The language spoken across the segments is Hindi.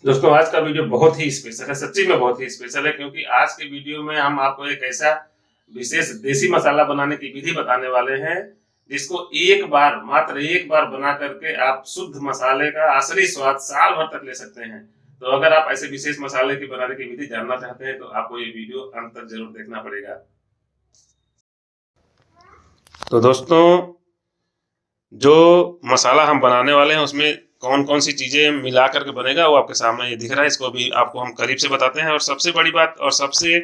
दोस्तों आज का वीडियो बहुत ही स्पेशल है, सच्ची में बहुत ही स्पेशल है, क्योंकि आज के वीडियो में हम आपको एक ऐसा विशेष देसी मसाला बनाने की विधि बताने वाले हैं जिसको एक बार, मात्र एक बार बना करके आप शुद्ध मसाले का असली स्वाद साल भर तक ले सकते हैं। तो अगर आप ऐसे विशेष मसाले की बनाने की विधि जानना चाहते हैं तो आपको ये वीडियो अंत तक जरूर देखना पड़ेगा। तो दोस्तों, जो मसाला हम बनाने वाले हैं उसमें कौन कौन सी चीजें मिला करके बनेगा वो आपके सामने ये दिख रहा है। इसको भी आपको हम करीब से बताते हैं। और सबसे बड़ी बात और सबसे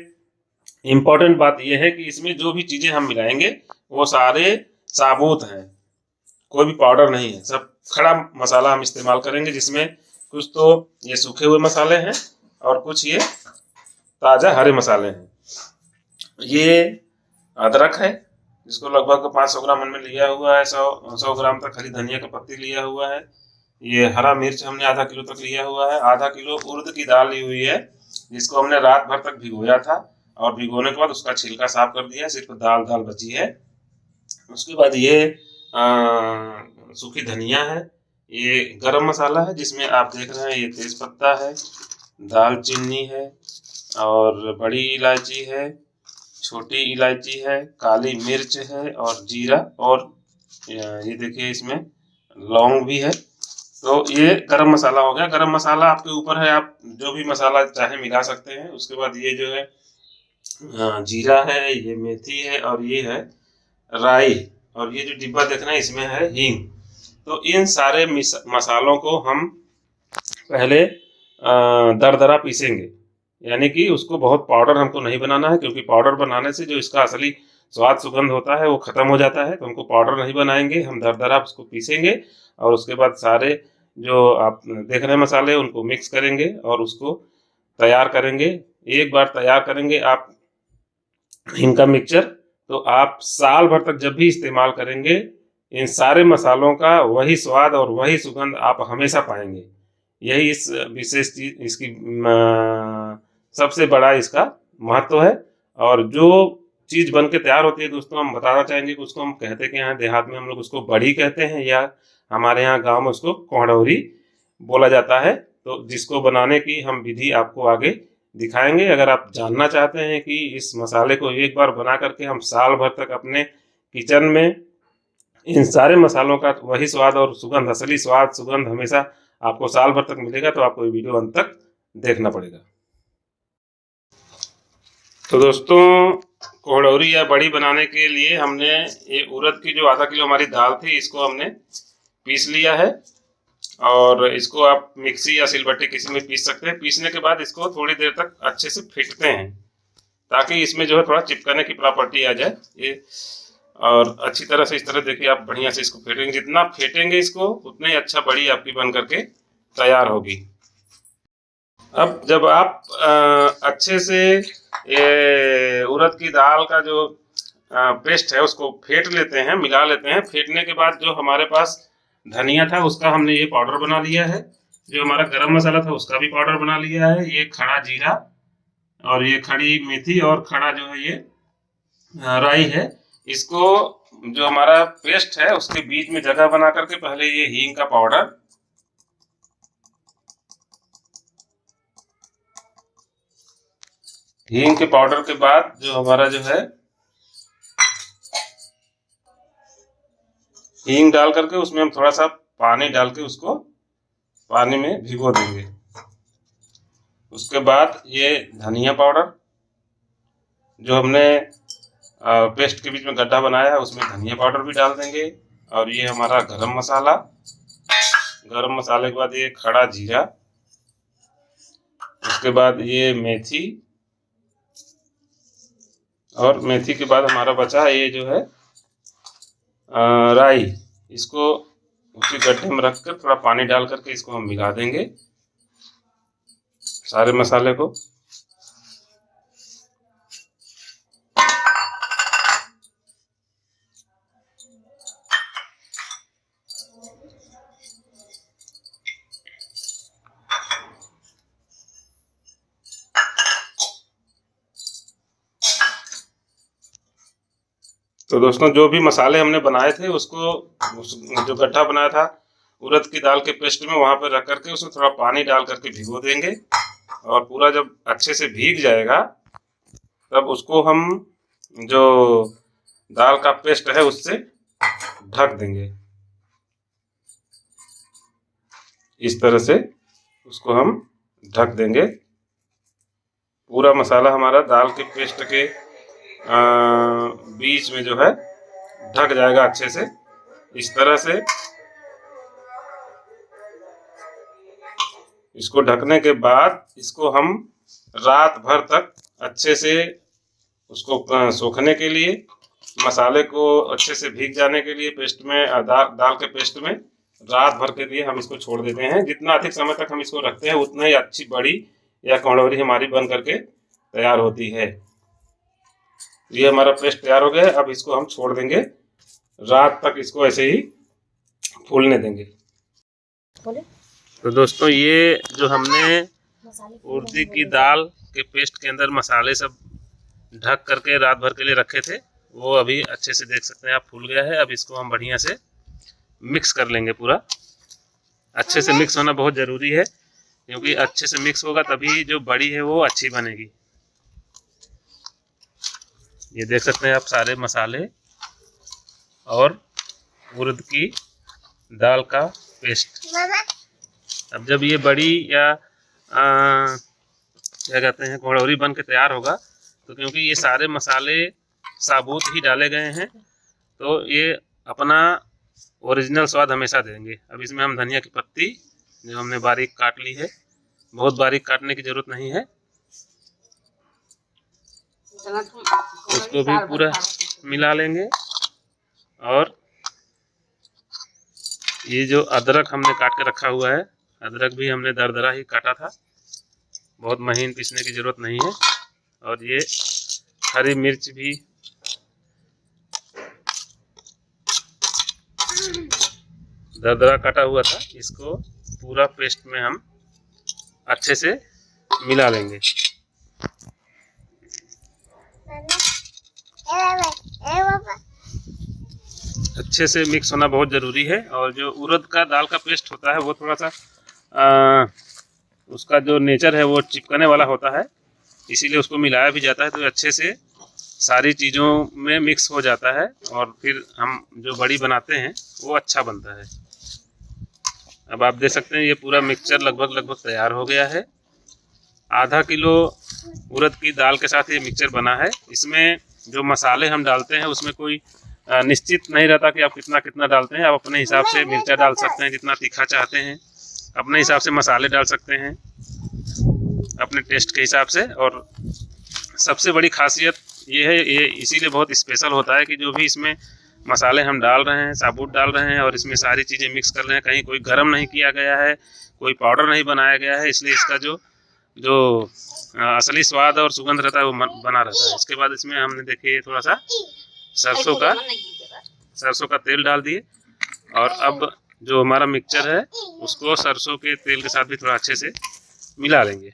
इम्पोर्टेंट बात यह है कि इसमें जो भी चीजें हम मिलाएंगे वो सारे साबुत हैं, कोई भी पाउडर नहीं है, सब खड़ा मसाला हम इस्तेमाल करेंगे, जिसमें कुछ तो ये सूखे हुए मसाले हैं और कुछ ये ताजा हरे मसाले हैं। ये अदरक है जिसको लगभग 500 ग्राम हमने लिया हुआ है, 100 ग्राम तक हरी धनिया का पत्ती लिया हुआ है। ये हरा मिर्च हमने आधा किलो तक लिया हुआ है। आधा किलो उड़द की दाल ली हुई है जिसको हमने रात भर तक भिगोया था और भिगोने के बाद उसका छिलका साफ कर दिया, सिर्फ दाल दाल बची है। उसके बाद ये सूखी धनिया है, ये गरम मसाला है जिसमें आप देख रहे हैं ये तेज पत्ता है, दालचीनी है और बड़ी इलायची है, छोटी इलायची है, काली मिर्च है और जीरा, और ये देखिए इसमें लौंग भी है। तो ये गरम मसाला हो गया। गरम मसाला आपके ऊपर है, आप जो भी मसाला चाहे मिला सकते हैं। उसके बाद ये जो है जीरा है, ये मेथी है और ये है राई, और ये जो डिब्बा देख रहे हैं इसमें है हींग। तो इन सारे मसालों को हम पहले दरदरा पीसेंगे, यानी कि उसको बहुत पाउडर हमको नहीं बनाना है, क्योंकि पाउडर बनाने से जो इसका असली स्वाद सुगंध होता है वो खत्म हो जाता है। तो हमको पाउडर नहीं बनाएंगे, हम दरदरा उसको पीसेंगे और उसके बाद सारे जो आप देख रहे हैं मसाले उनको मिक्स करेंगे और उसको तैयार करेंगे। एक बार तैयार करेंगे आप इनका मिक्सचर, तो आप साल भर तक जब भी इस्तेमाल करेंगे इन सारे मसालों का वही स्वाद और वही सुगंध आप हमेशा पाएंगे। यही इस विशेष चीज इसकी सबसे बड़ा इसका महत्व है। और जो चीज बन के तैयार होती है दोस्तों, हम बताना चाहेंगे कि उसको हम कहते हैं, यहाँ देहात में हम लोग उसको बड़ी कहते हैं, या हमारे यहाँ गांव में उसको कोहड़ौरी बोला जाता है। तो जिसको बनाने की हम विधि आपको आगे दिखाएंगे। अगर आप जानना चाहते हैं कि इस मसाले को एक बार बना करके हम साल भर तक अपने किचन में इन सारे मसालों का वही स्वाद और सुगंध, असली स्वाद सुगंध हमेशा आपको साल भर तक मिलेगा, तो आपको ये वीडियो अंत तक देखना पड़ेगा। तो दोस्तों, कोहड़ौरी या बड़ी बनाने के लिए हमने ये उड़द की जो आधा किलो हमारी दाल थी इसको हमने पीस लिया है, और इसको आप मिक्सी या सिलबट्टी किसी में पीस सकते हैं। पीसने के बाद इसको थोड़ी देर तक अच्छे से फेंटते हैं ताकि इसमें जो है थोड़ा चिपकने की प्रॉपर्टी आ जाए ये। और अच्छी तरह से इस तरह देखिए आप बढ़िया से इसको फेंटेंगे, जितना फेंटेंगे इसको उतना ही अच्छा बड़ी आपकी बन करके तैयार होगी। अब जब आप अच्छे से ये उड़द की दाल का जो पेस्ट है उसको फेंट लेते हैं, मिला लेते हैं। फेंटने के बाद जो हमारे पास धनिया था उसका हमने ये पाउडर बना लिया है, जो हमारा गरम मसाला था उसका भी पाउडर बना लिया है, ये खड़ा जीरा और ये खड़ी मेथी और खड़ा जो है ये राई है। इसको जो हमारा पेस्ट है उसके बीच में जगह बना करके पहले ये हींग का पाउडर, हींग के पाउडर के बाद जो हमारा जो है हींग डाल करके उसमें हम थोड़ा सा पानी डाल के उसको पानी में भिगो देंगे। उसके बाद ये धनिया पाउडर जो हमने पेस्ट के बीच में गड्ढा बनाया है उसमें धनिया पाउडर भी डाल देंगे। और ये हमारा गरम मसाला, गरम मसाले के बाद ये खड़ा जीरा, उसके बाद ये मेथी, और मेथी के बाद हमारा बचा ये जो है राई। इसको उसी गड्ढे में रख कर थोड़ा पानी डाल करके इसको हम मिला देंगे सारे मसाले को। तो दोस्तों, जो भी मसाले हमने बनाए थे उसको जो गड्ढा बनाया था उड़द की दाल के पेस्ट में वहाँ पर रख करके उसमें थोड़ा पानी डाल करके भिगो देंगे, और पूरा जब अच्छे से भीग जाएगा तब उसको हम जो दाल का पेस्ट है उससे ढक देंगे। इस तरह से उसको हम ढक देंगे। पूरा मसाला हमारा दाल के पेस्ट के बीच में जो है ढक जाएगा अच्छे से। इस तरह से इसको ढकने के बाद इसको हम रात भर तक अच्छे से उसको सूखने के लिए, मसाले को अच्छे से भीग जाने के लिए पेस्ट में, दाल के पेस्ट में रात भर के लिए हम इसको छोड़ देते हैं। जितना अधिक समय तक हम इसको रखते हैं उतना ही अच्छी बड़ी या कचौड़ी हमारी बन करके तैयार होती है। ये हमारा पेस्ट तैयार हो गया है। अब इसको हम छोड़ देंगे, रात तक इसको ऐसे ही फूलने देंगे। तो दोस्तों, ये जो हमने उड़द की दाल के पेस्ट के अंदर मसाले सब ढक करके रात भर के लिए रखे थे, वो अभी अच्छे से देख सकते हैं आप फूल गया है। अब इसको हम बढ़िया से मिक्स कर लेंगे। पूरा अच्छे से मिक्स होना बहुत ज़रूरी है, क्योंकि अच्छे से मिक्स होगा तभी जो बड़ी है वो अच्छी बनेगी। ये देख सकते हैं आप सारे मसाले और उड़द की दाल का पेस्ट। अब जब ये बड़ी या क्या कहते हैं कचौड़ी बन के तैयार होगा, तो क्योंकि ये सारे मसाले साबुत ही डाले गए हैं तो ये अपना ओरिजिनल स्वाद हमेशा देंगे। अब इसमें हम धनिया की पत्ती जो हमने बारीक काट ली है, बहुत बारीक काटने की ज़रूरत नहीं है, उसको भी पूरा मिला लेंगे। और ये जो अदरक हमने काट के रखा हुआ है, अदरक भी हमने दरदरा ही काटा था, बहुत महीन पीसने की ज़रूरत नहीं है। और ये हरी मिर्च भी दरदरा काटा हुआ था, इसको पूरा पेस्ट में हम अच्छे से मिला लेंगे। अच्छे से मिक्स होना बहुत ज़रूरी है। और जो उड़द का दाल का पेस्ट होता है वो थोड़ा सा उसका जो नेचर है वो चिपकने वाला होता है, इसीलिए उसको मिलाया भी जाता है, तो अच्छे से सारी चीज़ों में मिक्स हो जाता है और फिर हम जो बड़ी बनाते हैं वो अच्छा बनता है। अब आप देख सकते हैं ये पूरा मिक्सचर लगभग तैयार हो गया है। आधा किलो उड़द की दाल के साथ ये मिक्सचर बना है। इसमें जो मसाले हम डालते हैं उसमें कोई निश्चित नहीं रहता कि आप कितना कितना डालते हैं। आप अपने हिसाब से मिर्चा डाल सकते हैं, जितना तीखा चाहते हैं अपने हिसाब से मसाले डाल सकते हैं अपने टेस्ट के हिसाब से। और सबसे बड़ी खासियत ये है, ये इसीलिए बहुत स्पेशल होता है कि जो भी इसमें मसाले हम डाल रहे हैं, साबुत डाल रहे हैं और इसमें सारी चीज़ें मिक्स कर रहे हैं, कहीं कोई गरम नहीं किया गया है, कोई पाउडर नहीं बनाया गया है, इसलिए इसका जो असली स्वाद और सुगंध रहता है वो बना रहता है। इसके बाद इसमें हमने देखिए थोड़ा सा सरसों का तेल डाल दिए, और अब जो हमारा मिक्सचर है उसको सरसों के तेल के साथ भी थोड़ा अच्छे से मिला लेंगे।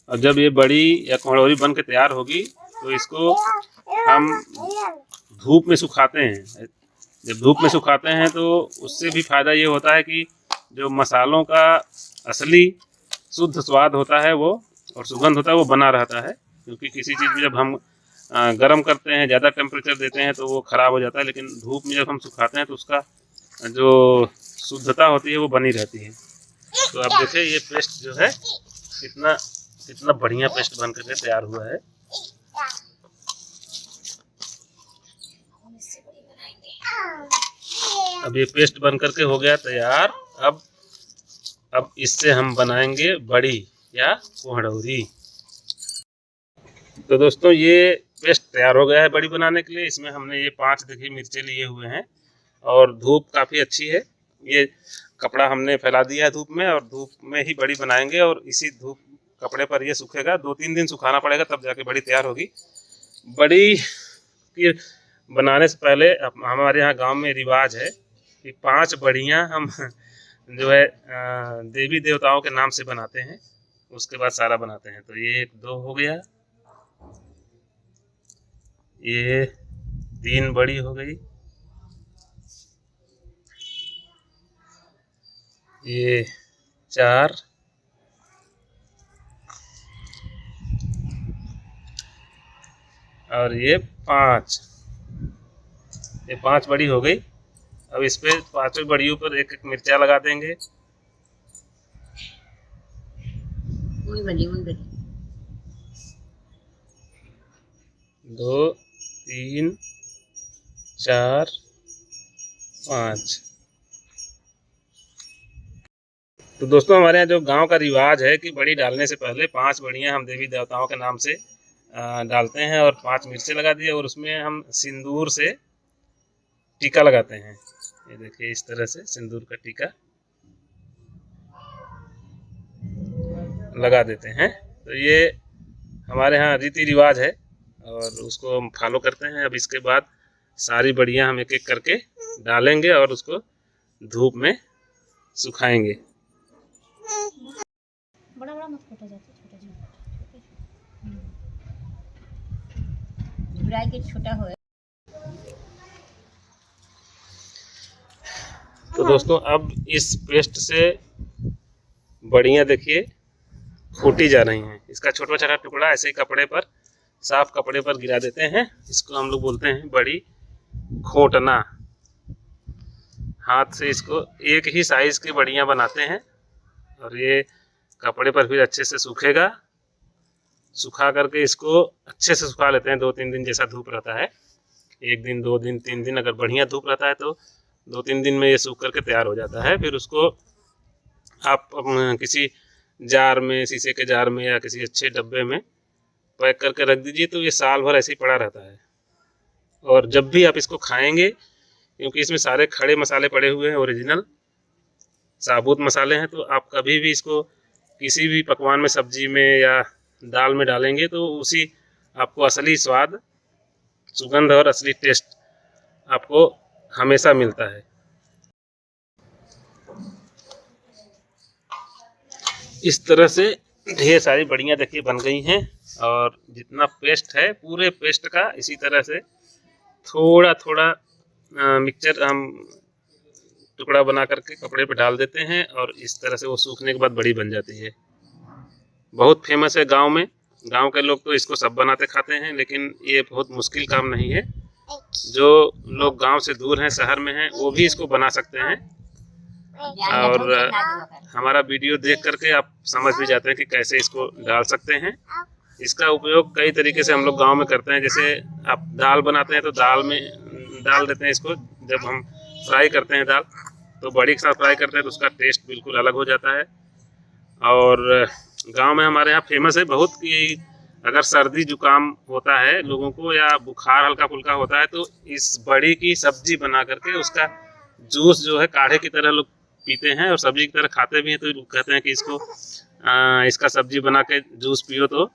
और जब ये बड़ी या कचौड़ी बन के तैयार होगी तो इसको हम धूप में सुखाते हैं। जब धूप में सुखाते हैं तो उससे भी फ़ायदा ये होता है कि जो मसालों का असली शुद्ध स्वाद होता है वो और सुगंध होता है वो बना रहता है। क्योंकि किसी चीज़ में जब हम गर्म करते हैं, ज़्यादा टेम्परेचर देते हैं तो वो ख़राब हो जाता है, लेकिन धूप में जब हम सुखाते हैं तो उसका जो शुद्धता होती है वो बनी रहती है। तो आप देखिए ये पेस्ट जो है कितना बढ़िया पेस्ट बन करके तैयार हुआ है। अब ये पेस्ट बन करके हो गया तैयार। अब इससे हम बनाएंगे बड़ी या कचौड़ी। तो दोस्तों ये पेस्ट तैयार हो गया है बड़ी बनाने के लिए। इसमें हमने ये 5 देखिए मिर्चें लिए हुए हैं और धूप काफ़ी अच्छी है। ये कपड़ा हमने फैला दिया है धूप में, और धूप में ही बड़ी बनाएंगे और इसी धूप कपड़े पर ये सूखेगा। 2-3 दिन सुखाना पड़ेगा तब जाके बड़ी तैयार होगी। बड़ी की बनाने से पहले हमारे यहाँ गांव में रिवाज है कि 5 बड़ियाँ हम जो है देवी देवताओं के नाम से बनाते हैं, उसके बाद सारा बनाते हैं। तो ये 1-2 हो गया, ये 3 बड़ी हो गई, ये 4 और ये 5। ये 5 बड़ी हो गई। अब इस पे 5 बड़ियों पर एक एक मिर्चा लगा देंगे। 2 3 4 5। तो दोस्तों हमारे यहाँ जो गांव का रिवाज है कि बड़ी डालने से पहले 5 बड़ियाँ हम देवी देवताओं के नाम से डालते हैं और 5 मिर्चें लगा दिए और उसमें हम सिंदूर से टीका लगाते हैं। ये देखिए इस तरह से सिंदूर का टीका लगा देते हैं। तो ये हमारे यहाँ रीति रिवाज है और उसको हम फॉलो करते हैं। अब इसके बाद सारी बड़ियाँ हम एक एक करके डालेंगे और उसको धूप में सुखाएंगे। बड़ा बड़ा मत फोटो जाते, छोटा छोटा के छोटा हो। तो दोस्तों अब इस पेस्ट से बड़ियाँ देखिए फूटी जा रही हैं। इसका छोटा छोटा टुकड़ा ऐसे ही कपड़े पर, साफ कपड़े पर गिरा देते हैं। इसको हम लोग बोलते हैं बड़ी खोटना। हाथ से इसको एक ही साइज की बड़ियाँ बनाते हैं और ये कपड़े पर फिर अच्छे से सूखेगा। सुखा करके इसको अच्छे से सुखा लेते हैं 2-3 दिन जैसा धूप रहता है। 1 दिन 2 दिन 3 दिन अगर बढ़िया धूप रहता है तो 2-3 दिन में ये सूख करके तैयार हो जाता है। फिर उसको आप किसी जार में, शीशे के जार में या किसी अच्छे डब्बे में पैक करके रख दीजिए तो ये साल भर ऐसे ही पड़ा रहता है। और जब भी आप इसको खाएंगे, क्योंकि इसमें सारे खड़े मसाले पड़े हुए हैं, ओरिजिनल साबुत मसाले हैं, तो आप कभी भी इसको किसी भी पकवान में, सब्जी में या दाल में डालेंगे तो उसी आपको असली स्वाद, सुगंध और असली टेस्ट आपको हमेशा मिलता है। इस तरह से ढेर सारी बड़ियाँ देखिए बन गई हैं और जितना पेस्ट है पूरे पेस्ट का इसी तरह से थोड़ा थोड़ा मिक्सचर हम टुकड़ा बना करके कपड़े पे डाल देते हैं और इस तरह से वो सूखने के बाद बड़ी बन जाती है। बहुत फेमस है गांव में। गांव के लोग तो इसको सब बनाते खाते हैं, लेकिन ये बहुत मुश्किल काम नहीं है। जो लोग गांव से दूर हैं, शहर में हैं, वो भी इसको बना सकते हैं। और हमारा वीडियो देख करके आप समझ भी जाते हैं कि कैसे इसको डाल सकते हैं। इसका उपयोग कई तरीके से हम लोग गांव में करते हैं। जैसे आप दाल बनाते हैं तो दाल में डाल देते हैं इसको। जब हम फ्राई करते हैं दाल तो बड़ी के साथ फ्राई करते हैं तो उसका टेस्ट बिल्कुल अलग हो जाता है। और गांव में हमारे यहाँ फेमस है बहुत कि अगर सर्दी जुकाम होता है लोगों को या बुखार हल्का फुल्का होता है तो इस बड़ी की सब्जी बना करके उसका जूस जो है काढ़े की तरह लोग पीते हैं और सब्जी की तरह खाते भी हैं। तो लोग कहते हैं कि इसको इसका सब्जी बना के जूस पियो तो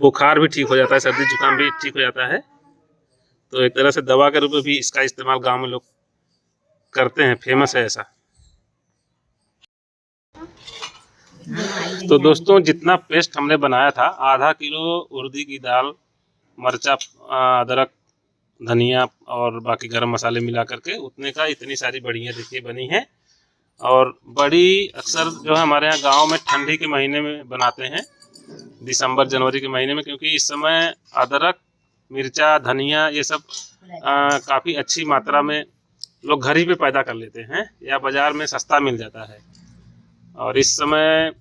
बुखार भी ठीक हो जाता है, सर्दी जुकाम भी ठीक हो जाता है। तो एक तरह से दवा के रूप में भी इसका इस्तेमाल गांव में लोग करते हैं, फेमस है ऐसा। तो दोस्तों जितना पेस्ट हमने बनाया था, आधा किलो उड़दी की दाल, मरचा, अदरक, धनिया और बाकी गरम मसाले मिला करके उतने का इतनी सारी बड़ियाँ देखिए बनी हैं। और बड़ी अक्सर जो है हमारे यहाँ गांव में ठंडी के महीने में बनाते हैं, दिसंबर जनवरी के महीने में, क्योंकि इस समय अदरक, मिर्चा, धनिया ये सब काफ़ी अच्छी मात्रा में लोग घर ही पे पैदा कर लेते हैं या बाज़ार में सस्ता मिल जाता है। और इस समय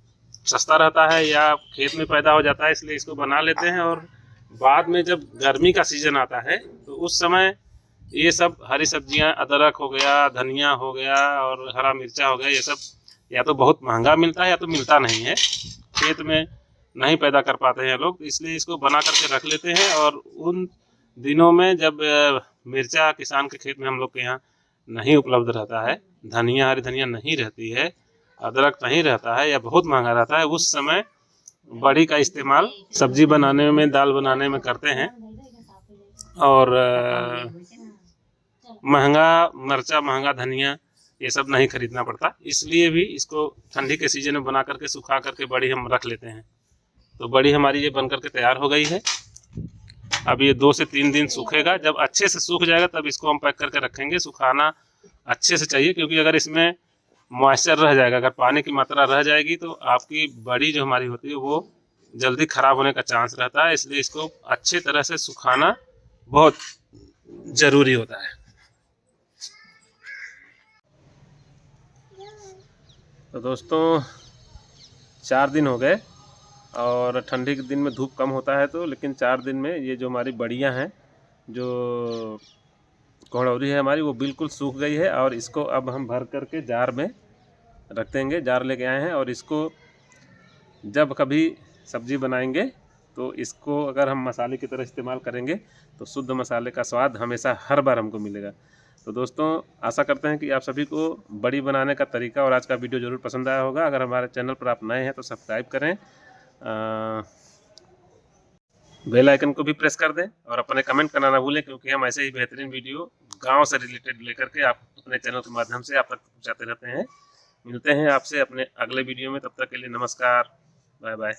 सस्ता रहता है या खेत में पैदा हो जाता है, इसलिए इसको बना लेते हैं। और बाद में जब गर्मी का सीज़न आता है तो उस समय ये सब हरी सब्जियां, अदरक हो गया, धनिया हो गया और हरा मिर्चा हो गया, ये सब या तो बहुत महंगा मिलता है या तो मिलता नहीं है, खेत में नहीं पैदा कर पाते हैं लोग, इसलिए इसको बना करके रख लेते हैं। और उन दिनों में जब मिर्चा किसान के खेत में हम लोग के यहाँ नहीं उपलब्ध रहता है, धनिया, हरी धनिया नहीं रहती है, अदरक नहीं रहता है या बहुत महंगा रहता है, उस समय बड़ी का इस्तेमाल सब्जी बनाने में, दाल बनाने में करते हैं। और महंगा मिर्चा, महंगा धनिया ये सब नहीं खरीदना पड़ता, इसलिए भी इसको ठंडी के सीजन में बना करके सुखा करके बड़ी हम रख लेते हैं। तो बड़ी हमारी ये बन करके तैयार हो गई है। अब ये 2 से 3 दिन सूखेगा। जब अच्छे से सूख जाएगा तब इसको हम पैक करके रखेंगे। सुखाना अच्छे से चाहिए, क्योंकि अगर इसमें मॉइस्चर रह जाएगा। अगर पानी की मात्रा रह जाएगी तो आपकी बड़ी जो हमारी होती है वो जल्दी ख़राब होने का चांस रहता है, इसलिए इसको अच्छी तरह से सुखाना बहुत ज़रूरी होता है। तो दोस्तों 4 दिन हो गए और ठंडी के दिन में धूप कम होता है, तो लेकिन 4 दिन में ये जो हमारी बड़ियाँ हैं, जो कोहड़ौरी है हमारी, वो बिल्कुल सूख गई है। और इसको अब हम भर करके जार में रख देंगे। जार लेके आए हैं और इसको जब कभी सब्ज़ी बनाएंगे तो इसको अगर हम मसाले की तरह इस्तेमाल करेंगे तो शुद्ध मसाले का स्वाद हमेशा हर बार हमको मिलेगा। तो दोस्तों आशा करते हैं कि आप सभी को बड़ी बनाने का तरीका और आज का वीडियो ज़रूर पसंद आया होगा। अगर हमारे चैनल पर आप नए हैं तो सब्सक्राइब करें, बेल आइकन को भी प्रेस कर दें और अपने कमेंट करना ना भूलें, क्योंकि हम ऐसे ही बेहतरीन वीडियो गांव से रिलेटेड लेकर के आप अपने चैनल के माध्यम से आप तक पहुँचाते रहते हैं। मिलते हैं आपसे अपने अगले वीडियो में, तब तक के लिए नमस्कार, बाय बाय।